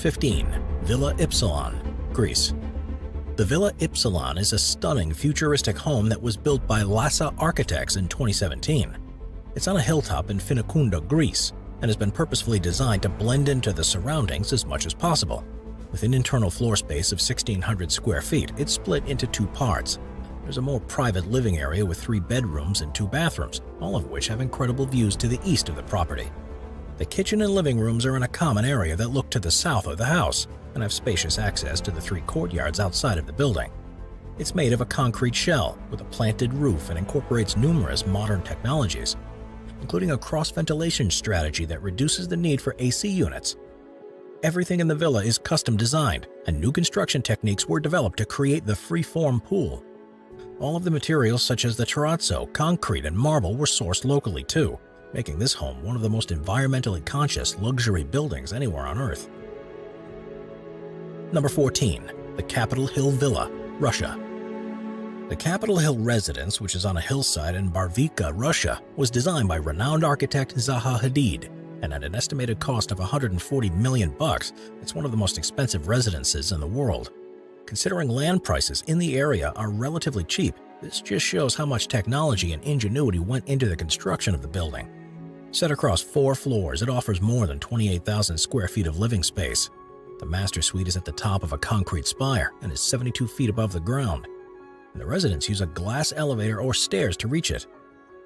15. Villa Ypsilon, Greece. The Villa Ypsilon is a stunning futuristic home that was built by Lassa Architects in 2017. It's on a hilltop in Finikunda, Greece, and has been purposefully designed to blend into the surroundings as much as possible. With an internal floor space of 1,600 square feet, it's split into two parts. There's a more private living area with 3 bedrooms and 2 bathrooms, all of which have incredible views to the east of the property. The kitchen and living rooms are in a common area that look to the south of the house and have spacious access to the 3 courtyards outside of the building. It's made of a concrete shell with a planted roof and incorporates numerous modern technologies, including a cross-ventilation strategy that reduces the need for AC units. Everything in the villa is custom designed, and new construction techniques were developed to create the free-form pool. All of the materials such as the terrazzo, concrete, and marble were sourced locally too, making this home one of the most environmentally conscious luxury buildings anywhere on Earth. Number 14. The Capitol Hill Villa, Russia. The Capitol Hill residence, which is on a hillside in Barvika, Russia, was designed by renowned architect Zaha Hadid, and at an estimated cost of $140 million, it's one of the most expensive residences in the world. Considering land prices in the area are relatively cheap, this just shows how much technology and ingenuity went into the construction of the building. Set across 4 floors, it offers more than 28,000 square feet of living space. The master suite is at the top of a concrete spire and is 72 feet above the ground. And the residents use a glass elevator or stairs to reach it.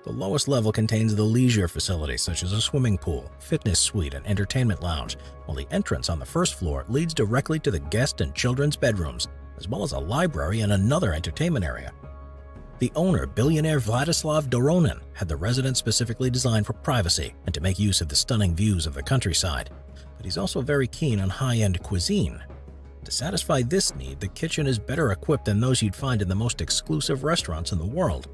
The lowest level contains the leisure facilities such as a swimming pool, fitness suite, and entertainment lounge, while the entrance on the first floor leads directly to the guest and children's bedrooms, as well as a library and another entertainment area. The owner, billionaire Vladislav Doronin, had the residence specifically designed for privacy and to make use of the stunning views of the countryside. But he's also very keen on high-end cuisine. To satisfy this need, the kitchen is better equipped than those you'd find in the most exclusive restaurants in the world.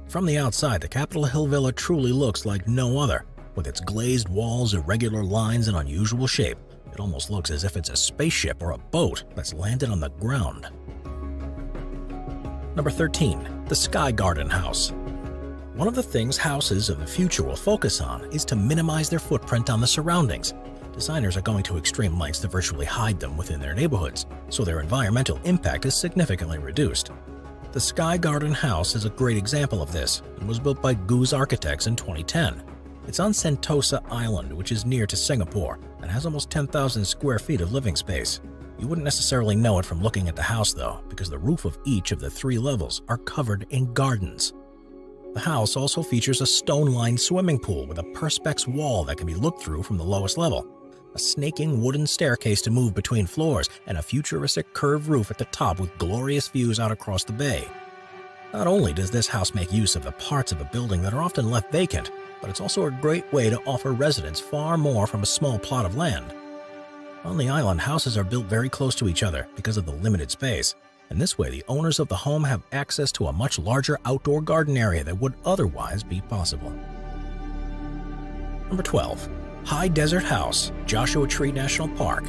From the outside, the Capitol Hill Villa truly looks like no other. With its glazed walls, irregular lines, and unusual shape, it almost looks as if it's a spaceship or a boat that's landed on the ground. Number 13. The Sky Garden House. One of the things houses of the future will focus on is to minimize their footprint on the surroundings. Designers are going to extreme lengths to virtually hide them within their neighborhoods, so their environmental impact is significantly reduced. The Sky Garden House is a great example of this and was built by Goose Architects in 2010. It's on Sentosa Island, which is near to Singapore, and has almost 10,000 square feet of living space. You wouldn't necessarily know it from looking at the house though, because the roof of each of the 3 levels are covered in gardens. The house also features a stone-lined swimming pool with a perspex wall that can be looked through from the lowest level, a snaking wooden staircase to move between floors, and a futuristic curved roof at the top with glorious views out across the bay. Not only does this house make use of the parts of a building that are often left vacant, but it's also a great way to offer residents far more from a small plot of land. On the island, houses are built very close to each other because of the limited space, and this way the owners of the home have access to a much larger outdoor garden area that would otherwise be possible. Number 12. High Desert House, Joshua Tree National Park.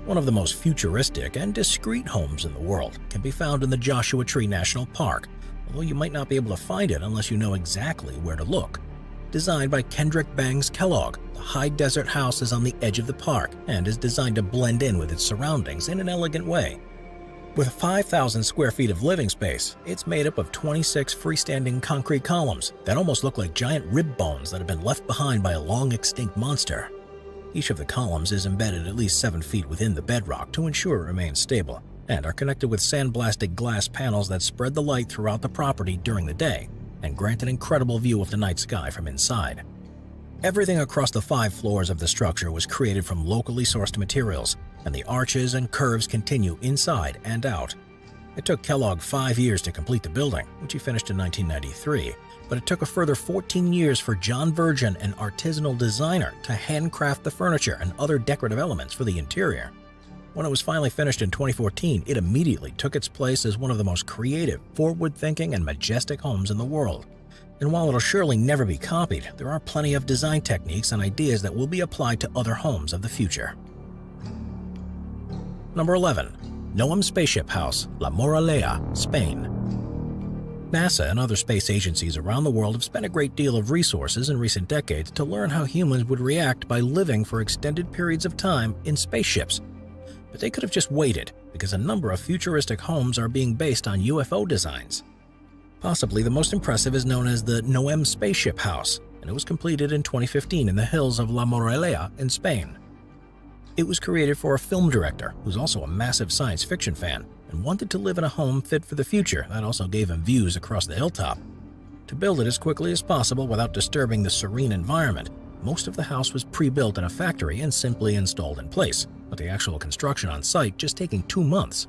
One of the most futuristic and discreet homes in the world can be found in the Joshua Tree National Park, although you might not be able to find it unless you know exactly where to look. Designed by Kendrick Bangs Kellogg, the High Desert House is on the edge of the park and is designed to blend in with its surroundings in an elegant way. With 5,000 square feet of living space, it's made up of 26 freestanding concrete columns that almost look like giant rib bones that have been left behind by a long-extinct monster. Each of the columns is embedded at least 7 feet within the bedrock to ensure it remains stable, and are connected with sandblasted glass panels that spread the light throughout the property during the day and grant an incredible view of the night sky from inside. Everything across the 5 floors of the structure was created from locally sourced materials, and the arches and curves continue inside and out. It took Kellogg 5 years to complete the building, which he finished in 1993, but it took a further 14 years for John Virgin, an artisanal designer, to handcraft the furniture and other decorative elements for the interior. When it was finally finished in 2014, it immediately took its place as one of the most creative, forward-thinking, and majestic homes in the world. And while it'll surely never be copied, there are plenty of design techniques and ideas that will be applied to other homes of the future. Number 11. Noam Spaceship House, La Moraleja, Spain. NASA and other space agencies around the world have spent a great deal of resources in recent decades to learn how humans would react by living for extended periods of time in spaceships. But they could have just waited, because a number of futuristic homes are being based on UFO designs. Possibly the most impressive is known as the Noem Spaceship House, and it was completed in 2015 in the hills of La Moraleja in Spain. It was created for a film director who's also a massive science fiction fan and wanted to live in a home fit for the future that also gave him views across the hilltop. To build it as quickly as possible without disturbing the serene environment, most of the house was pre-built in a factory and simply installed in place, with the actual construction on site just taking 2 months.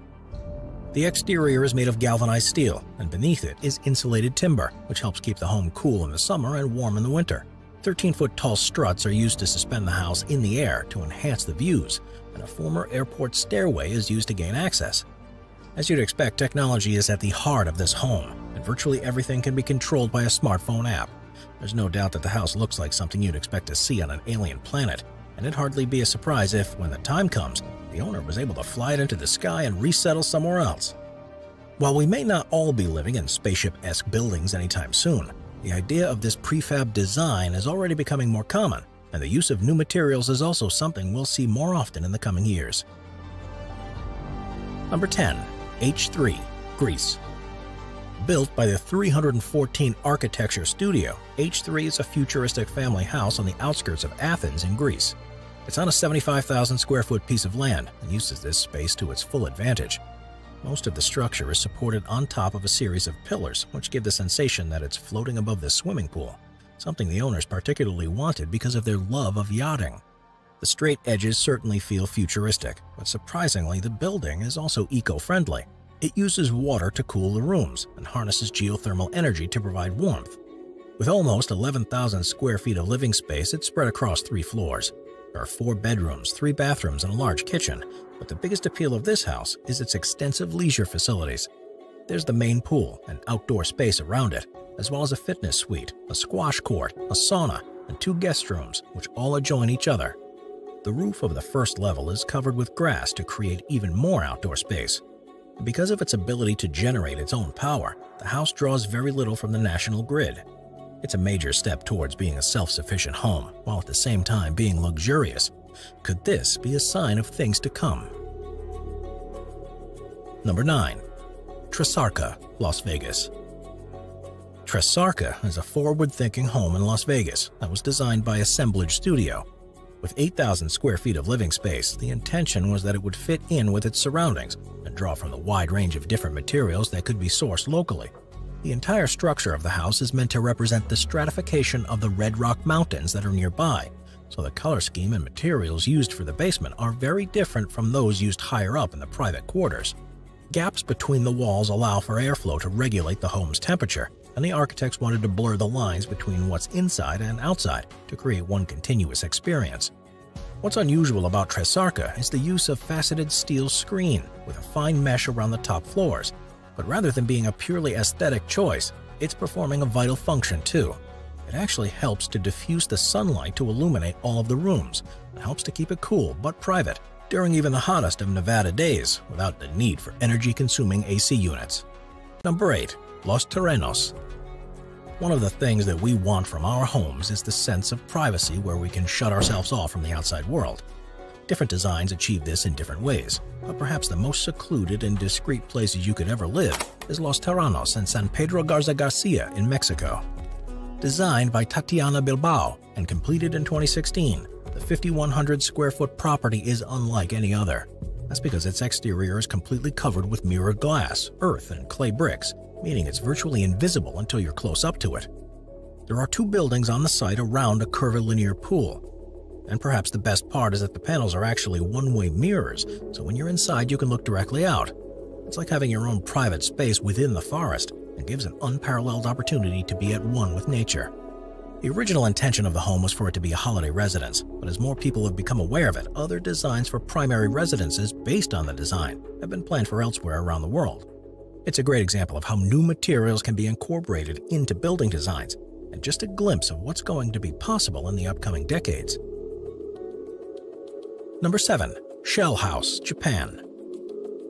The exterior is made of galvanized steel, and beneath it is insulated timber, which helps keep the home cool in the summer and warm in the winter. 13-foot tall struts are used to suspend the house in the air to enhance the views, and a former airport stairway is used to gain access. As you'd expect, technology is at the heart of this home, and virtually everything can be controlled by a smartphone app. There's no doubt that the house looks like something you'd expect to see on an alien planet, and it'd hardly be a surprise if, when the time comes, the owner was able to fly it into the sky and resettle somewhere else. While we may not all be living in spaceship-esque buildings anytime soon, the idea of this prefab design is already becoming more common, and the use of new materials is also something we'll see more often in the coming years. Number 10. H3, Greece. Built by the 314 Architecture Studio, H3 is a futuristic family house on the outskirts of Athens in Greece. It's on a 75,000 square foot piece of land and uses this space to its full advantage. Most of the structure is supported on top of a series of pillars, which give the sensation that it's floating above the swimming pool, something the owners particularly wanted because of their love of yachting. The straight edges certainly feel futuristic, but surprisingly, the building is also eco-friendly. It uses water to cool the rooms and harnesses geothermal energy to provide warmth. With almost 11,000 square feet of living space, it's spread across 3 floors. There are 4 bedrooms, 3 bathrooms, and a large kitchen, but the biggest appeal of this house is its extensive leisure facilities. There's the main pool and outdoor space around it, as well as a fitness suite, a squash court, a sauna, and 2 guest rooms, which all adjoin each other. The roof of the first level is covered with grass to create even more outdoor space. Because of its ability to generate its own power, the house draws very little from the national grid. It's a major step towards being a self-sufficient home, while at the same time being luxurious. Could this be a sign of things to come? Number 9. Tresarca, Las Vegas. Tresarca is a forward-thinking home in Las Vegas that was designed by Assemblage Studio. With 8,000 square feet of living space, the intention was that it would fit in with its surroundings and draw from the wide range of different materials that could be sourced locally. The entire structure of the house is meant to represent the stratification of the Red Rock Mountains that are nearby, so the color scheme and materials used for the basement are very different from those used higher up in the private quarters. Gaps between the walls allow for airflow to regulate the home's temperature, and the architects wanted to blur the lines between what's inside and outside to create one continuous experience. What's unusual about Tresarca is the use of faceted steel screen with a fine mesh around the top floors, but rather than being a purely aesthetic choice, it's performing a vital function too. It actually helps to diffuse the sunlight to illuminate all of the rooms and helps to keep it cool but private during even the hottest of Nevada days without the need for energy-consuming AC units. Number 8. Los Terrenos. One of the things that we want from our homes is the sense of privacy where we can shut ourselves off from the outside world. Different designs achieve this in different ways, but perhaps the most secluded and discreet places you could ever live is Los Terrenos and San Pedro Garza Garcia in Mexico. Designed by Tatiana Bilbao and completed in 2016, the 5,100 square foot property is unlike any other. That's because its exterior is completely covered with mirrored glass, earth, and clay bricks, meaning it's virtually invisible until you're close up to it. There are 2 buildings on the site around a curvilinear pool. And perhaps the best part is that the panels are actually one-way mirrors, so when you're inside you can look directly out. It's like having your own private space within the forest and gives an unparalleled opportunity to be at one with nature. The original intention of the home was for it to be a holiday residence, but as more people have become aware of it, other designs for primary residences based on the design have been planned for elsewhere around the world. It's a great example of how new materials can be incorporated into building designs, and just a glimpse of what's going to be possible in the upcoming decades. Number 7. Shell House, Japan.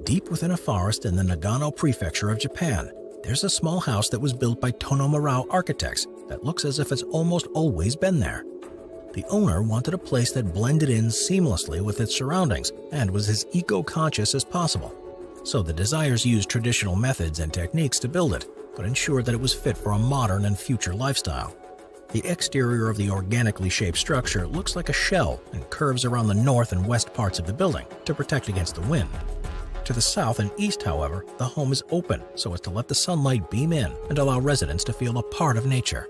Deep within a forest in the Nagano prefecture of Japan, there's a small house that was built by Tonomorao architects that looks as if it's almost always been there. The owner wanted a place that blended in seamlessly with its surroundings and was as eco-conscious as possible. So the designers used traditional methods and techniques to build it, but ensured that it was fit for a modern and future lifestyle. The exterior of the organically shaped structure looks like a shell and curves around the north and west parts of the building to protect against the wind. To the south and east, however, the home is open so as to let the sunlight beam in and allow residents to feel a part of nature.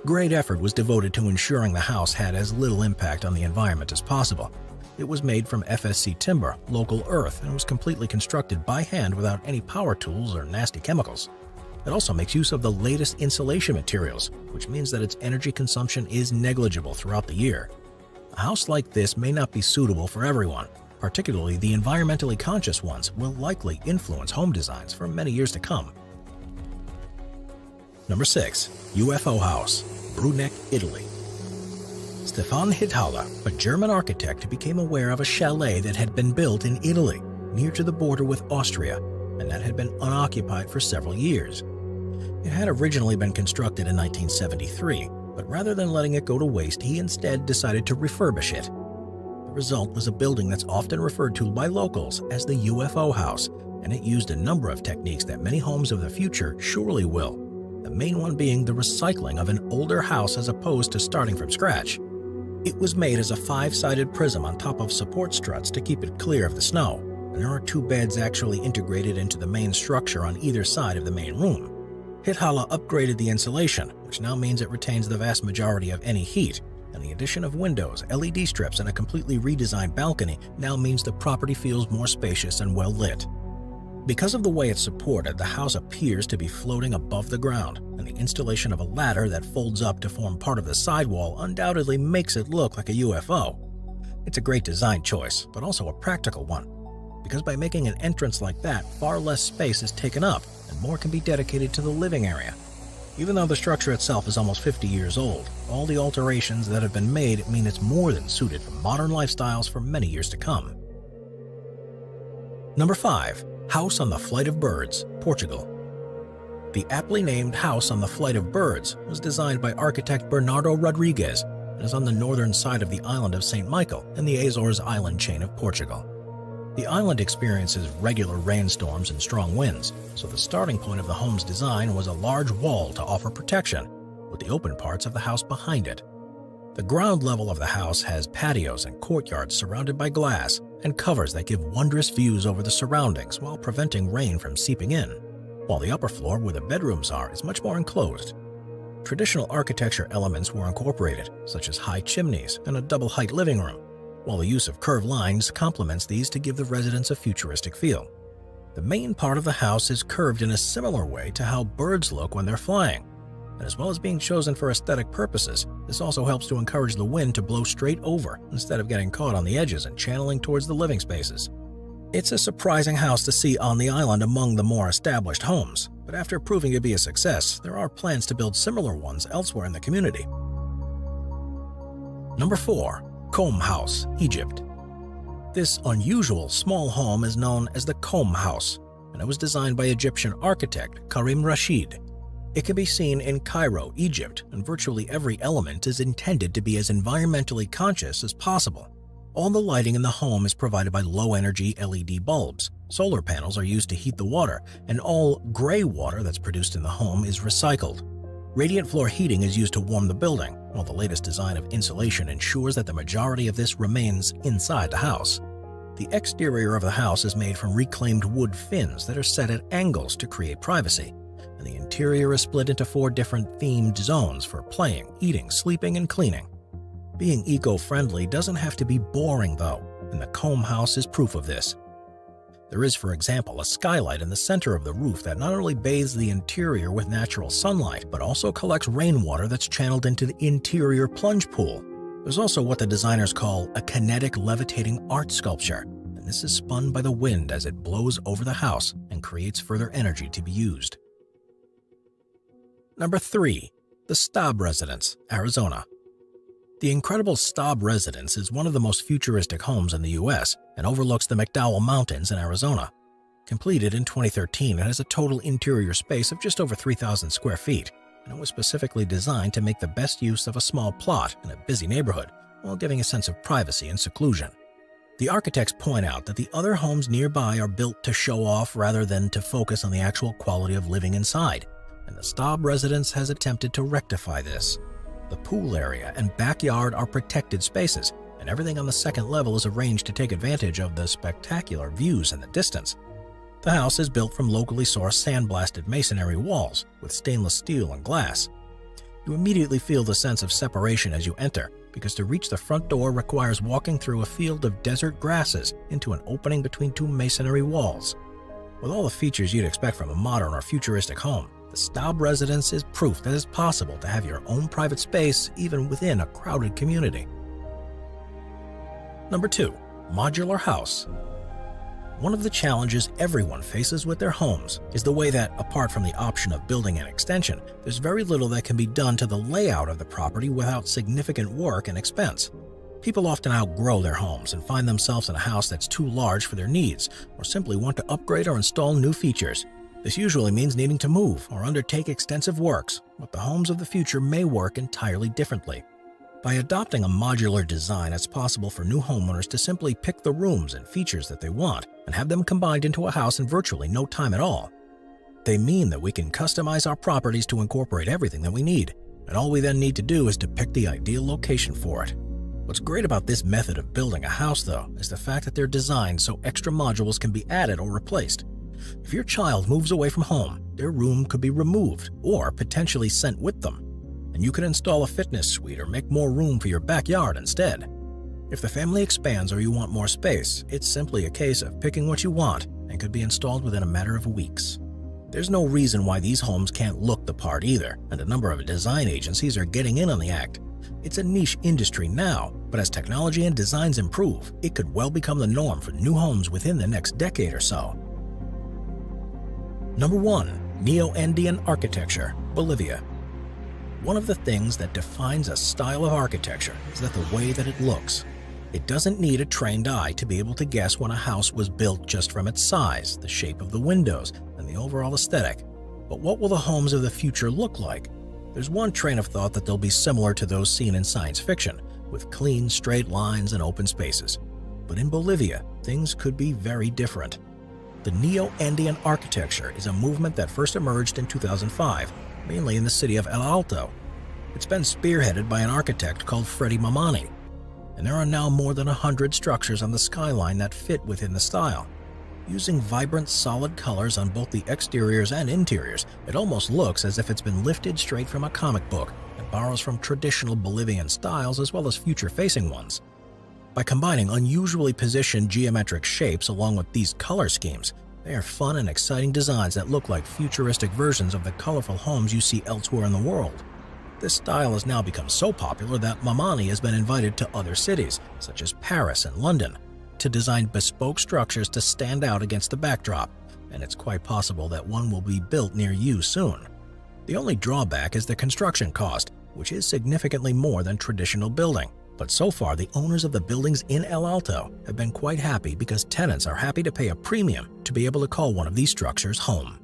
Great effort was devoted to ensuring the house had as little impact on the environment as possible. It was made from FSC timber, local earth, and was completely constructed by hand without any power tools or nasty chemicals. It also makes use of the latest insulation materials, which means that its energy consumption is negligible throughout the year. A house like this may not be suitable for everyone. Particularly the environmentally conscious ones will likely influence home designs for many years to come. Number 6. UFO House, Bruneck, Italy. Stefan Hitala, a German architect, became aware of a chalet that had been built in Italy, near to the border with Austria, and that had been unoccupied for several years. It had originally been constructed in 1973, but rather than letting it go to waste, he instead decided to refurbish it. The result was a building that's often referred to by locals as the UFO house, and it used a number of techniques that many homes of the future surely will. The main one being the recycling of an older house as opposed to starting from scratch. It was made as a 5-sided prism on top of support struts to keep it clear of the snow, and there are 2 beds actually integrated into the main structure on either side of the main room. Hitala upgraded the insulation, which now means it retains the vast majority of any heat, and the addition of windows, LED strips, and a completely redesigned balcony now means the property feels more spacious and well lit. Because of the way it's supported, the house appears to be floating above the ground, and the installation of a ladder that folds up to form part of the sidewall undoubtedly makes it look like a UFO. It's a great design choice, but also a practical one, because by making an entrance like that, far less space is taken up and more can be dedicated to the living area. Even though the structure itself is almost 50 years old, all the alterations that have been made mean it's more than suited for modern lifestyles for many years to come. Number 5. House on the Flight of Birds, Portugal. The aptly named House on the Flight of Birds was designed by architect Bernardo Rodrigues and is on the northern side of the island of St. Michael in the Azores island chain of Portugal. The island experiences regular rainstorms and strong winds, so the starting point of the home's design was a large wall to offer protection, with the open parts of the house behind it. The ground level of the house has patios and courtyards surrounded by glass and covers that give wondrous views over the surroundings while preventing rain from seeping in, while the upper floor where the bedrooms are is much more enclosed. Traditional architecture elements were incorporated, such as high chimneys and a double-height living room, while the use of curved lines complements these to give the residence a futuristic feel. The main part of the house is curved in a similar way to how birds look when they're flying, and as well as being chosen for aesthetic purposes, this also helps to encourage the wind to blow straight over instead of getting caught on the edges and channeling towards the living spaces. It's a surprising house to see on the island among the more established homes, but after proving to be a success, there are plans to build similar ones elsewhere in the community. Number 4. Combe House, Egypt. This unusual small home is known as the Combe House, and it was designed by Egyptian architect Karim Rashid. It can be seen in Cairo, Egypt, and virtually every element is intended to be as environmentally conscious as possible. All the lighting in the home is provided by low-energy LED bulbs. Solar panels are used to heat the water, and all gray water that's produced in the home is recycled. Radiant floor heating is used to warm the building, while the latest design of insulation ensures that the majority of this remains inside the house. The exterior of the house is made from reclaimed wood fins that are set at angles to create privacy, and the interior is split into 4 different themed zones for playing, eating, sleeping, and cleaning. Being eco-friendly doesn't have to be boring though, and the Combe House is proof of this. There is, for example, a skylight in the center of the roof that not only bathes the interior with natural sunlight, but also collects rainwater that's channeled into the interior plunge pool. There's also what the designers call a kinetic levitating art sculpture, and this is spun by the wind as it blows over the house and creates further energy to be used. Number 3. The Staub Residence, Arizona. The incredible Staub Residence is one of the most futuristic homes in the U.S. and overlooks the McDowell Mountains in Arizona. Completed in 2013, it has a total interior space of just over 3,000 square feet, and it was specifically designed to make the best use of a small plot in a busy neighborhood while giving a sense of privacy and seclusion. The architects point out that the other homes nearby are built to show off rather than to focus on the actual quality of living inside, and the Staub residence has attempted to rectify this. The pool area and backyard are protected spaces, and everything on the second level is arranged to take advantage of the spectacular views in the distance. The house is built from locally sourced sandblasted masonry walls with stainless steel and glass. You immediately feel the sense of separation as you enter, because to reach the front door requires walking through a field of desert grasses into an opening between two masonry walls. With all the features you'd expect from a modern or futuristic home, the Staub residence is proof that it's possible to have your own private space even within a crowded community. Number 2. Modular house. One of the challenges everyone faces with their homes is the way that, apart from the option of building an extension, there's very little that can be done to the layout of the property without significant work and expense. People often outgrow their homes and find themselves in a house that's too large for their needs, or simply want to upgrade or install new features. This usually means needing to move or undertake extensive works, but the homes of the future may work entirely differently. By adopting a modular design, it's possible for new homeowners to simply pick the rooms and features that they want and have them combined into a house in virtually no time at all. They mean that we can customize our properties to incorporate everything that we need, and all we then need to do is to pick the ideal location for it. What's great about this method of building a house, though, is the fact that they're designed so extra modules can be added or replaced. If your child moves away from home, their room could be removed or potentially sent with them, and you could install a fitness suite or make more room for your backyard instead. If the family expands or you want more space, it's simply a case of picking what you want and could be installed within a matter of weeks. There's no reason why these homes can't look the part either, and a number of design agencies are getting in on the act. It's a niche industry now, but as technology and designs improve, it could well become the norm for new homes within the next decade or so. Number 1. Neo-Andean architecture, Bolivia. One of the things that defines a style of architecture is that the way that it looks. It doesn't need a trained eye to be able to guess when a house was built just from its size, the shape of the windows, and the overall aesthetic. But what will the homes of the future look like? There's one train of thought that they'll be similar to those seen in science fiction, with clean, straight lines and open spaces. But in Bolivia, things could be very different. The Neo-Andean architecture is a movement that first emerged in 2005, mainly in the city of El Alto. It's been spearheaded by an architect called Freddy Mamani, and there are now more than 100 structures on the skyline that fit within the style. Using vibrant, solid colors on both the exteriors and interiors, it almost looks as if it's been lifted straight from a comic book and borrows from traditional Bolivian styles as well as future-facing ones. By combining unusually positioned geometric shapes along with these color schemes, they are fun and exciting designs that look like futuristic versions of the colorful homes you see elsewhere in the world. This style has now become so popular that Mamani has been invited to other cities, such as Paris and London, to design bespoke structures to stand out against the backdrop, and it's quite possible that one will be built near you soon. The only drawback is the construction cost, which is significantly more than traditional building. But so far, the owners of the buildings in El Alto have been quite happy because tenants are happy to pay a premium to be able to call one of these structures home.